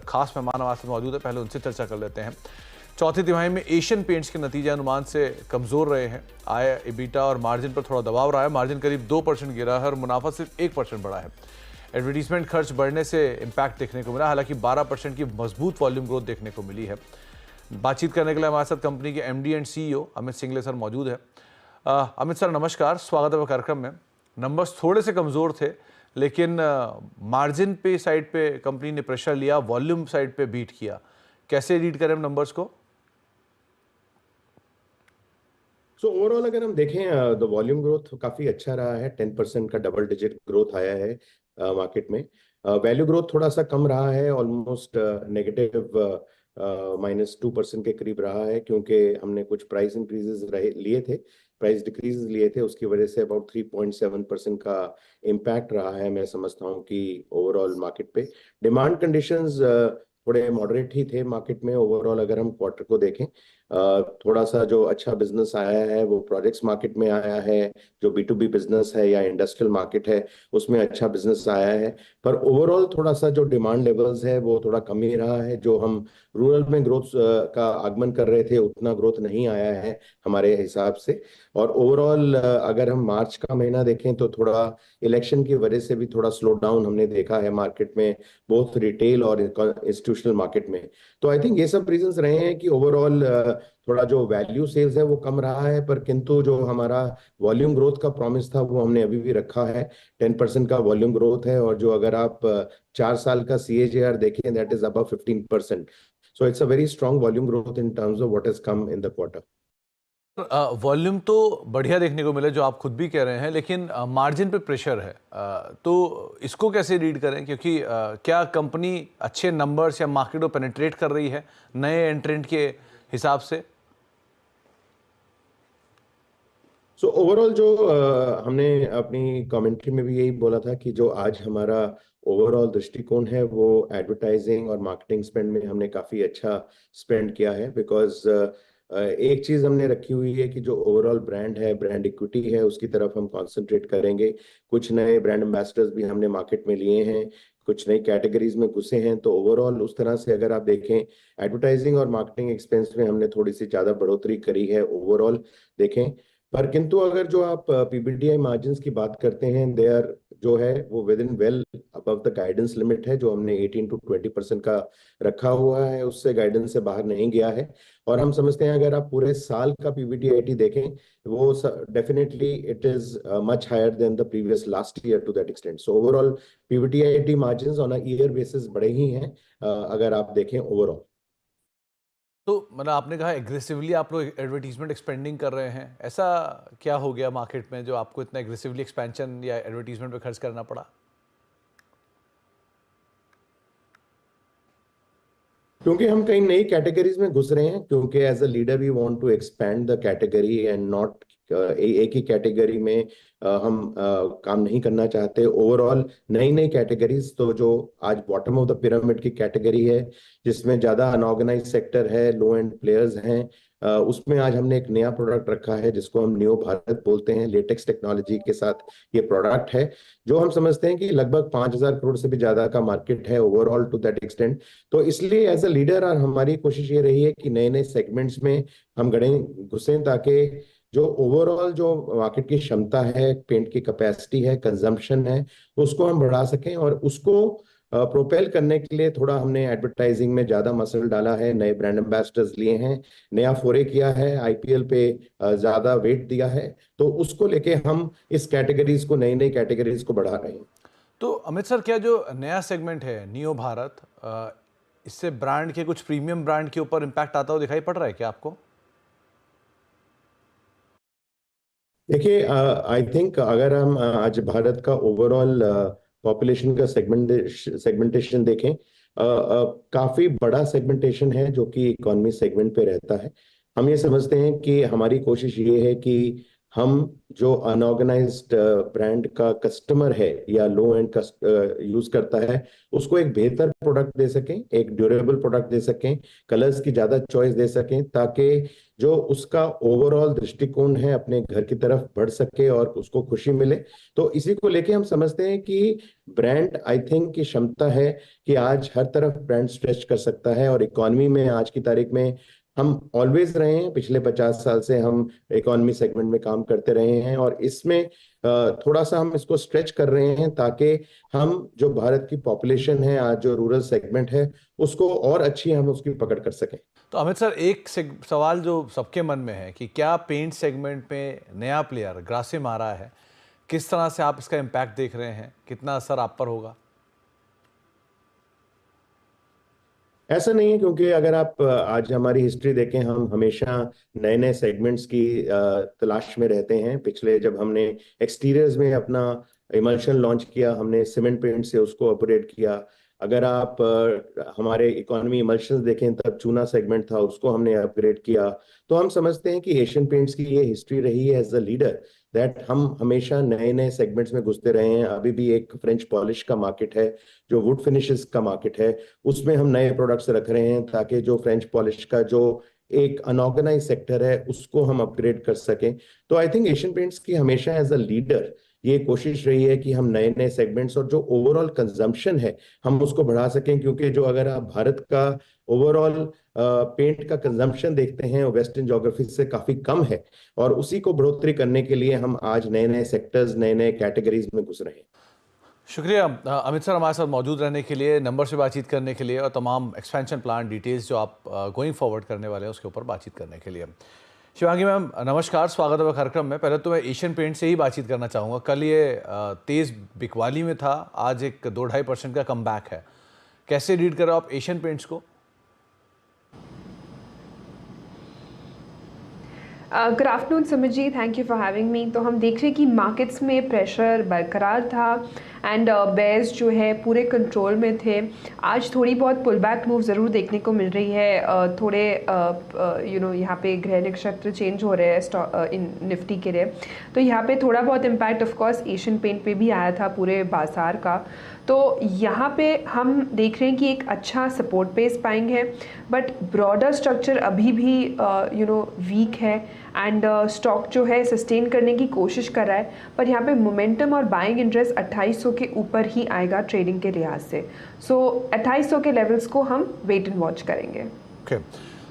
खास मेहमान हमारे साथ मौजूद है, पहले उनसे चर्चा कर लेते हैं। चौथी तिमाही में एशियन पेंट्स के नतीजे अनुमान से कमजोर रहे हैं। आय, एबिटा और मार्जिन पर थोड़ा दबाव रहा है। मार्जिन करीब 2% गिरा है और मुनाफा सिर्फ 1% बढ़ा है। एडवर्टीजमेंट खर्च बढ़ने से इम्पैक्ट देखने को मिला, हालांकि 12% की मजबूत वॉल्यूम ग्रोथ देखने को मिली है। बातचीत करने के लिए हमारे साथ कंपनी के MD and CEO Amit Singla sir मौजूद है। अमित सर नमस्कार, स्वागत है कार्यक्रम में। नंबर्स थोड़े से कमजोर थे, लेकिन मार्जिन पे साइड पे कंपनी ने प्रेशर लिया, वॉल्यूम साइड पे बीट किया। कैसे रीड करें हम नंबर्स को? ओवरऑल अगर हम देखें द वॉल्यूम ग्रोथ काफी अच्छा रहा है। 10% का डबल डिजिट ग्रोथ आया है मार्केट में। वैल्यू ग्रोथ थोड़ा सा कम रहा है, ऑलमोस्ट नेगेटिव -2% के करीब रहा है, क्योंकि हमने कुछ प्राइस इंक्रीजेस लिए थे, प्राइस डिक्रीजेस लिए थे, उसकी वजह से अबाउट 3.7% का इम्पैक्ट रहा है। मैं समझता हूँ कि ओवरऑल मार्केट पे डिमांड कंडीशंस थोड़े मॉडरेट ही थे मार्केट में। ओवरऑल अगर हम क्वार्टर को देखें, थोड़ा सा जो अच्छा बिजनेस आया है वो प्रोजेक्ट्स मार्केट में आया है। जो B2B बिजनेस है या इंडस्ट्रियल मार्केट है उसमें अच्छा बिजनेस आया है। पर ओवरऑल थोड़ा सा जो डिमांड लेवल्स है वो थोड़ा कम ही रहा है। जो हम रूरल में ग्रोथ का आगमन कर रहे थे उतना ग्रोथ नहीं आया है हमारे हिसाब से। और ओवरऑल अगर हम मार्च का महीना देखें तो थोड़ा इलेक्शन की वजह से भी थोड़ा स्लो डाउन हमने देखा है मार्केट में, बोथ रिटेल और इंस्टीट्यूशनल मार्केट में। तो आई थिंक ये सब रीजंस रहे हैं कि ओवरऑल थोड़ा जो वैल्यू सेल्स है वो कम रहा है, पर किंतु जो हमारा वॉल्यूम ग्रोथ का प्रॉमिस था वो हमने अभी भी रखा है। 10% का वॉल्यूम ग्रोथ है, और जो अगर आप 4 साल का CAGR देखें, that is above 15%। So it's a very strong volume growth in terms of what has come in the quarter. Volume तो बढ़िया देखने को मिला, जो आप खुद भी कह रहे हैं, लेकिन मार्जिन पे प्रेशर है। तो इसको कैसे रीड करें? क्योंकि क्या कंपनी अच्छे नंबर्स या मार्केट को पेनिट्रेट कर रही है नए एंट्रेंट के हिसाब से? ओवरऑल जो हमने अपनी कमेंट्री में भी यही बोला था कि जो आज हमारा ओवरऑल दृष्टिकोण है वो एडवर्टाइजिंग और मार्केटिंग स्पेंड में हमने काफी अच्छा स्पेंड किया है। बिकॉज एक चीज हमने रखी हुई है कि जो ओवरऑल ब्रांड है, ब्रांड इक्विटी है, उसकी तरफ हम कंसंट्रेट करेंगे। कुछ नए ब्रांड एम्बेसडर्स भी हमने मार्केट में लिए हैं, कुछ नई कैटेगरीज में घुसे हैं। तो ओवरऑल उस तरह से अगर आप देखें, एडवर्टाइजिंग और मार्केटिंग एक्सपेंस में हमने थोड़ी सी ज्यादा बढ़ोतरी करी है ओवरऑल देखें। पर किंतु अगर जो आप PBDI मार्जिन्स की बात करते हैं, दे आर जो है वो with in well above the guidance limit है, जो हमने 18 to 20% का रखा हुआ है, उससे गाइडेंस से बाहर नहीं गया है। और हम समझते हैं अगर आप पूरे साल का PBDIT देखें, वो definitely it is much higher than the previous last year to that extent. So overall PBDIT margins on a year basis बड़े ही हैं अगर आप देखें ओवरऑल। तो मतलब आपने कहा एग्रेसिवली आप लोग एडवर्टीजमेंट एक्सपेंडिंग कर रहे हैं, ऐसा क्या हो गया मार्केट में जो आपको इतना एग्रेसिवली एक्सपेंशन या एडवर्टीजमेंट पे खर्च करना पड़ा? क्योंकि हम कई नई कैटेगरीज में घुस रहे हैं, क्योंकि as a leader we want to expand the category and not एक ही कैटेगरी में हम काम नहीं करना चाहते। ओवरऑल नई नई कैटेगरीज, तो जो आज बॉटम ऑफ द पिरामिड की कैटेगरी है, जिसमें ज्यादा अनऑर्गेनाइज सेक्टर है, लो एंड प्लेयर्स हैं, उसमें आज हमने एक नया प्रोडक्ट रखा है जिसको हम नियो भारत बोलते हैं। लेटेक्स टेक्नोलॉजी के साथ ये प्रोडक्ट है, जो हम समझते हैं कि लगभग 5,000 करोड़ से भी ज्यादा का मार्केट है ओवरऑल टू दैट एक्सटेंट। तो इसलिए एज अ लीडर और हमारी कोशिश ये रही है कि नए नए सेगमेंट्स में हम गड़े घुसें, ताकि जो ओवरऑल जो मार्केट की क्षमता है, पेंट की कैपेसिटी है, कंजम्पशन है, उसको हम बढ़ा सकें। और उसको प्रोपेल करने के लिए थोड़ा हमने एडवर्टाइजिंग में ज्यादा मसल डाला है, नए ब्रांड एम्बेसडर्स लिए हैं, नया फोरे किया है, IPL पे ज्यादा वेट दिया है। तो उसको लेके हम इस कैटेगरीज को, नई नई कैटेगरीज को बढ़ा रहे हैं। तो अमित सर, क्या जो नया सेगमेंट है नियो भारत, इससे ब्रांड के कुछ प्रीमियम ब्रांड के ऊपर इम्पैक्ट आता हुआ दिखाई पड़ रहा है क्या आपको? देखिए, आई थिंक अगर हम आज भारत का ओवरऑल पॉपुलेशन का सेगमेंटेशन देखें, काफी बड़ा सेगमेंटेशन है जो कि इकोनॉमी सेगमेंट पे रहता है। हम ये समझते हैं कि हमारी कोशिश ये है कि हम जो अनऑर्गेनाइज्ड ब्रांड का कस्टमर है या लो एंड यूज करता है, उसको एक बेहतर प्रोडक्ट दे सकें, एक ड्यूरेबल प्रोडक्ट दे सकें, कलर्स की ज्यादा चॉइस दे सकें, ताकि जो उसका ओवरऑल दृष्टिकोण है अपने घर की तरफ बढ़ सके और उसको खुशी मिले। तो इसी को लेके हम समझते हैं कि ब्रांड, आई थिंक, की क्षमता है कि आज हर तरफ ब्रांड स्ट्रेच कर सकता है। और इकोनॉमी में आज की तारीख में हम ऑलवेज रहे हैं, पिछले 50 साल से हम इकोनॉमी सेगमेंट में काम करते रहे हैं, और इसमें थोड़ा सा हम इसको स्ट्रेच कर रहे हैं ताकि हम जो भारत की पॉपुलेशन है, आज जो रूरल सेगमेंट है, उसको और अच्छी हम उसकी पकड़ कर सकें। तो अमित सर, एक सवाल जो सबके मन में है कि क्या पेंट सेगमेंट में नया प्लेयर ग्रासिम आ रहा है, किस तरह से आप इसका इम्पैक्ट देख रहे हैं, कितना असर आप पर होगा? ऐसा नहीं है, क्योंकि अगर आप आज हमारी हिस्ट्री देखें, हम हमेशा नए नए सेगमेंट्स की तलाश में रहते हैं। पिछले जब हमने एक्सटीरियर्स में अपना इमल्शन लॉन्च किया, हमने सीमेंट पेंट से उसको अपग्रेड किया। अगर आप हमारे इकोनॉमी इमल्शन देखें, तब चूना सेगमेंट था, उसको हमने अपग्रेड किया। तो हम समझते हैं कि एशियन पेंट्स की ये हिस्ट्री रही है एज अ लीडर, दैट हम हमेशा नए नए सेगमेंट्स में घुसते रहे हैं। अभी भी एक फ्रेंच पॉलिश का मार्केट है, जो वुड फिनिशेस का मार्केट है, उसमें हम नए प्रोडक्ट्स रख रहे हैं, ताकि जो फ्रेंच पॉलिश का जो एक अनऑर्गेनाइज सेक्टर है, उसको हम अपग्रेड कर सकें। तो आई थिंक एशियन पेंट्स की हमेशा एज अ लीडर ये कोशिश रही है कि हम नए नए सेगमेंट्स और जो ओवरऑल कंजम्पशन है, हम उसको बढ़ा सकें। क्योंकि जो अगर आप भारत का ओवरऑल पेंट का कंजम्पशन देखते हैं, वेस्टर्न ज्योग्राफी से काफी कम है, और उसी को बढ़ोतरी करने के लिए हम आज नए नए सेक्टर्स, नए नए कैटेगरीज में घुस रहे हैं। शुक्रिया अमित सर, हमारे साथ मौजूद रहने के लिए, नंबर से बातचीत करने के लिए, और तमाम एक्सपेंशन प्लान डिटेल्स जो आप गोइंग फॉरवर्ड करने वाले हैं उसके ऊपर बातचीत करने के लिए। शिवांगी मैम, नमस्कार, स्वागत है कार्यक्रम में। पहले तो मैं एशियन पेंट से ही बातचीत करना चाहूँगा। कल ये तेज़ बिकवाली में था, आज एक 2-2.5% का कमबैक है। कैसे रीड कर रहे हो आप एशियन पेंट्स को? Good afternoon Sumit ji, thank you for having me. तो हम देख रहे हैं कि मार्केट्स में प्रेशर बरकरार था एंड बेयर्स जो है पूरे कंट्रोल में थे। आज थोड़ी बहुत पुल बैक मूव ज़रूर देखने को मिल रही है। थोड़े यहाँ पे ग्रह नक्षत्र चेंज हो रहे हैं इन निफ्टी के लिए, तो यहाँ पे थोड़ा बहुत impact of course Asian Paint पे भी आया था पूरे बाजार का। तो यहाँ पे हम देख रहे हैं कि एक अच्छा सपोर्ट बेस बाइंग है, बट ब्रॉडर स्ट्रक्चर अभी भी वीक है एंड स्टॉक जो है सस्टेन करने की कोशिश कर रहा है। पर यहाँ पे मोमेंटम और बाइंग इंटरेस्ट 2800 के ऊपर ही आएगा ट्रेडिंग के लिहाज से। सो 2800 के लेवल्स को हम वेट एंड वॉच करेंगे। ओके,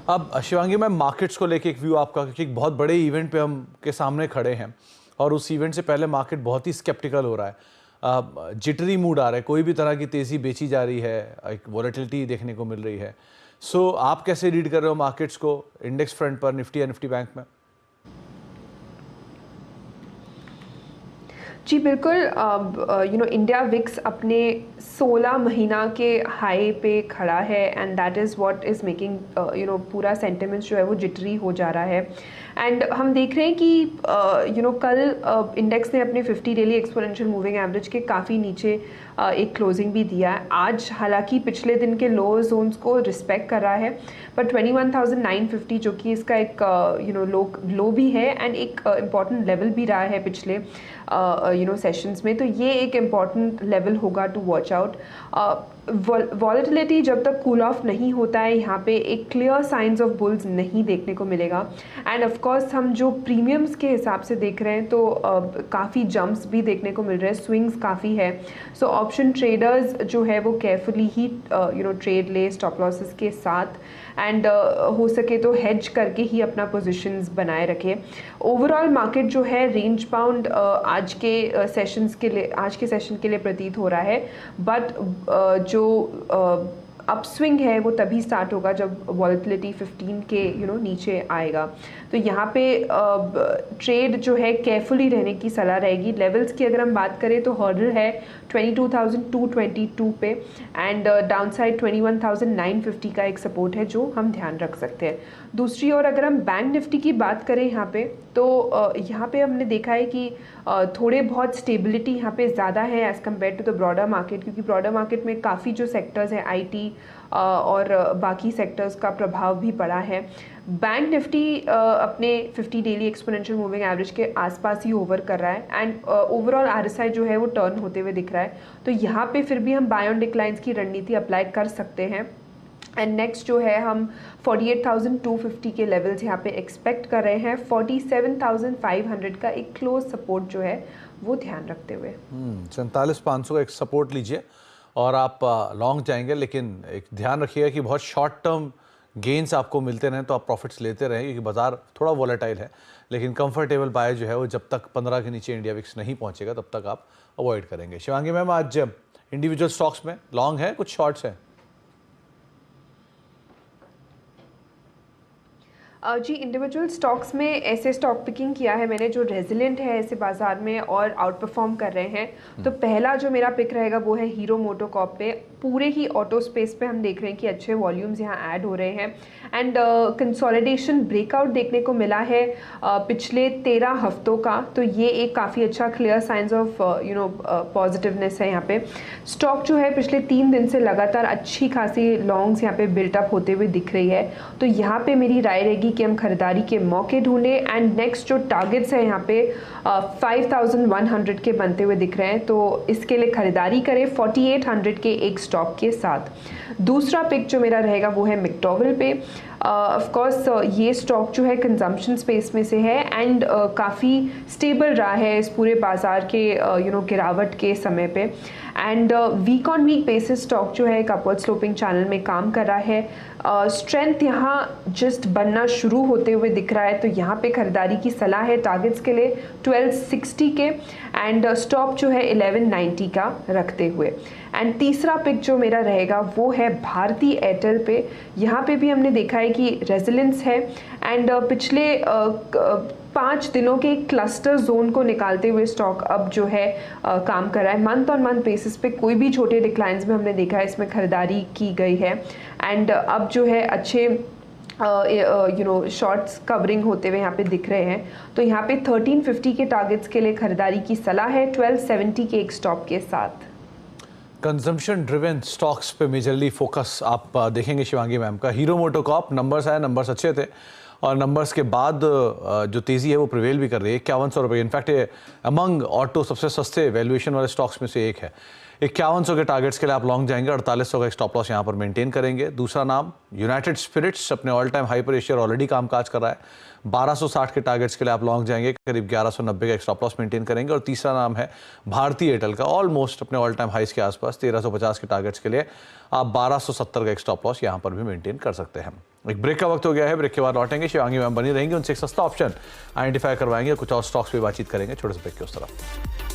अब शिवांगी मैम, मार्केट्स को लेके एक व्यू आपका, क्योंकि एक बहुत बड़े इवेंट पे हम के सामने खड़े हैं और उस इवेंट से पहले मार्केट बहुत ही स्केप्टिकल हो रहा है, जिटरी मूड आ रहा है, कोई भी तरह की तेज़ी बेची जा रही है, एक वॉलेटिलिटी देखने को मिल रही है। सो आप कैसे रीड कर रहे हो मार्केट्स को इंडेक्स फ्रंट पर, निफ्टी या निफ्टी बैंक में? जी बिल्कुल, इंडिया विक्स अपने 16 महीना के हाई पे खड़ा है and that is what is making पूरा सेंटिमेंट्स जो है वो जिटरी हो जा रहा है। एंड हम देख रहे हैं कि कल इंडेक्स ने अपने 50 डेली एक्सपोनेंशियल मूविंग एवरेज के काफ़ी नीचे एक क्लोजिंग भी दिया है। आज हालांकि पिछले दिन के लोअर जोन्स को रिस्पेक्ट कर रहा है, पर 21,950 जो कि इसका एक लो भी है एंड एक इम्पॉर्टेंट लेवल भी रहा है पिछले सेशंस में। तो ये एक इम्पॉर्टेंट लेवल होगा टू वॉच आउट। वॉलेटिलिटी जब तक कूल ऑफ नहीं होता है, यहाँ पे एक क्लियर साइंस ऑफ बुल्स नहीं देखने को मिलेगा। एंड ऑफ कोर्स हम जो प्रीमियम्स के हिसाब से देख रहे हैं तो काफ़ी जंप्स भी देखने को मिल रहे हैं, स्विंग्स काफ़ी है। सो ऑप्शन ट्रेडर्स जो है वो केयरफुली ही ट्रेड ले स्टॉप लॉसेस के साथ, एंड हो सके तो हेज करके ही अपना पोजीशंस बनाए रखें। ओवरऑल मार्केट जो है रेंज बाउंड आज के सेशन के लिए प्रतीत हो रहा है, बट जो अपस्विंग है वो तभी स्टार्ट होगा जब वॉलेटिलिटी 15 के नीचे आएगा। तो यहाँ पे ट्रेड जो है केयरफुली रहने की सलाह रहेगी। लेवल्स की अगर हम बात करें तो हर्डल है 22,222 पे एंड डाउन साइड 21,950 का एक सपोर्ट है जो हम ध्यान रख सकते हैं। दूसरी ओर अगर हम बैंक निफ्टी की बात करें यहाँ पे, तो यहाँ पे हमने देखा है कि थोड़े बहुत स्टेबिलिटी यहाँ पे ज़्यादा है as compare to the broader market, क्योंकि ब्रॉडर मार्केट में काफ़ी जो सेक्टर्स हैं IT और बाकी सेक्टर्स का प्रभाव भी पड़ा है। बैंक निफ्टी अपने 50 डेली एक्सपोनेंशियल मूविंग एवरेज के आसपास ही ओवर कर रहा है एंड ओवरऑल आरएसआई जो है वो टर्न होते हुए दिख रहा है, तो यहाँ पे फिर भी हम बाय ऑन डिक्लाइंस की रणनीति अप्लाई कर सकते हैं। एंड नेक्स्ट जो है हम 48,250 के लेवल्स यहाँ पे एक्सपेक्ट कर रहे हैं। 47,500 का एक क्लोज सपोर्ट जो है वो ध्यान रखते हुए 47,500 का एक सपोर्ट लीजिए और आप लॉन्ग जाएंगे, लेकिन एक ध्यान रखिएगा कि बहुत शॉर्ट टर्म गेंस आपको मिलते रहें तो आप प्रॉफिट्स लेते रहें, क्योंकि बाजार थोड़ा वॉलेटाइल है। लेकिन कंफर्टेबल बाय जो है वो जब तक 15 के नीचे इंडिया विक्स नहीं पहुंचेगा तब तक आप अवॉइड करेंगे। शिवांगी मैम, आज इंडिविजुअल स्टॉक्स में लॉन्ग है, कुछ शॉर्ट्स हैं? जी, इंडिविजुअल स्टॉक्स में ऐसे स्टॉक पिकिंग किया है मैंने जो रेजिलेंट है ऐसे बाजार में और आउट परफॉर्म कर रहे हैं। तो पहला जो मेरा पिक रहेगा वो है हीरो मोटोकॉर्प पे। पूरे ही ऑटो स्पेस पे हम देख रहे हैं कि अच्छे वॉल्यूम्स यहाँ ऐड हो रहे हैं एंड कंसोलिडेशन ब्रेकआउट देखने को मिला है पिछले 13 हफ्तों का, तो ये एक काफ़ी अच्छा क्लियर साइंस ऑफ पॉजिटिवनेस है। यहाँ पे स्टॉक जो है पिछले 3 दिन से लगातार अच्छी खासी लॉन्ग्स यहाँ पे बिल्टअप होते हुए दिख रही है, तो यहाँ पे मेरी राय रहेगी कि हम खरीदारी के मौके ढूंढें। एंड नेक्स्ट जो टारगेट्स है यहाँ पे 5,100 के बनते हुए दिख रहे हैं, तो इसके लिए खरीदारी करें 4800 के एक स्टॉक के साथ। दूसरा पिक जो मेरा रहेगा वो है मैकडॉवेल पे। ऑफ कोर्स ये स्टॉक जो है कंजम्पशन स्पेस में से है एंड काफ़ी स्टेबल रहा है इस पूरे बाजार के गिरावट के समय पे। And week on week basis stock जो है एक अपवर्ड स्लोपिंग चैनल में काम कर रहा है। स्ट्रेंथ यहाँ जस्ट बनना शुरू होते हुए दिख रहा है, तो यहाँ पे खरीदारी की सलाह है टारगेट्स के लिए 1260 के एंड स्टॉप जो है 1190 का रखते हुए। एंड तीसरा पिक जो मेरा रहेगा वो है भारती एयरटेल पे। यहाँ पे भी हमने देखा है कि रेजिलेंस है एंड पिछले 5 दिनों के क्लस्टर जोन को निकालते हुए स्टॉक अब जो है काम कर रहा है। मंथ ऑन मंथ बेसिस पे कोई भी छोटे डिक्लाइंस में हमने देखा है इसमें खरीदारी की गई है एंड अब जो है अच्छे शॉर्ट्स कवरिंग होते हुए यहाँ पे दिख रहे हैं, तो यहाँ पे 1350 के टारगेट्स के लिए खरीदारी की सलाह है 1270 के एक स्टॉप के साथ। कंजम्पशन ड्रिवन स्टॉक्स पे मेजरली फोकस आप देखेंगे शिवांगी मैम का। हीरो मोटोकॉर्प नंबर्स आए, नंबर्स अच्छे थे और नंबर्स के बाद जो तेज़ी है वो प्रिवेल भी कर रही है। 5100 रुपये, इनफैक्ट ये अमंग ऑटो सबसे सस्ते वैल्यूएशन वाले स्टॉक्स में से एक है। 5100 के टारगेट्स के लिए आप लॉन्ग जाएंगे, 4800 का एक स्टॉप लॉस यहाँ पर मेंटेन करेंगे। दूसरा नाम यूनाइटेड स्पिरिट्स, अपने ऑल टाइम हाई पर इस ईयर ऑलरेडी कामकाज कर रहा है। 1260 के टारगेट्स के लिए आप लॉन्ग जाएंगे, करीब 1190 का एक स्टॉप लॉस मेंटेन करेंगे। और तीसरा नाम है भारती एयरटेल का, ऑलमोस्ट अपने ऑल टाइम हाइस के आसपास 1350 के टारगेट्स के लिए आप 1270 का एक स्टॉप लॉस यहाँ पर भी मेंटेन कर सकते हैं। एक ब्रेक का वक्त हो गया है, ब्रेक के बाद लौटेंगे। शिवांगी मैम बनी रहेंगी, उनसे एक सस्ता ऑप्शन आइडेंटिफाई करवाएंगे, कुछ और स्टॉक्स पे बातचीत करेंगे छोटे से ब्रेक के उस तरफ।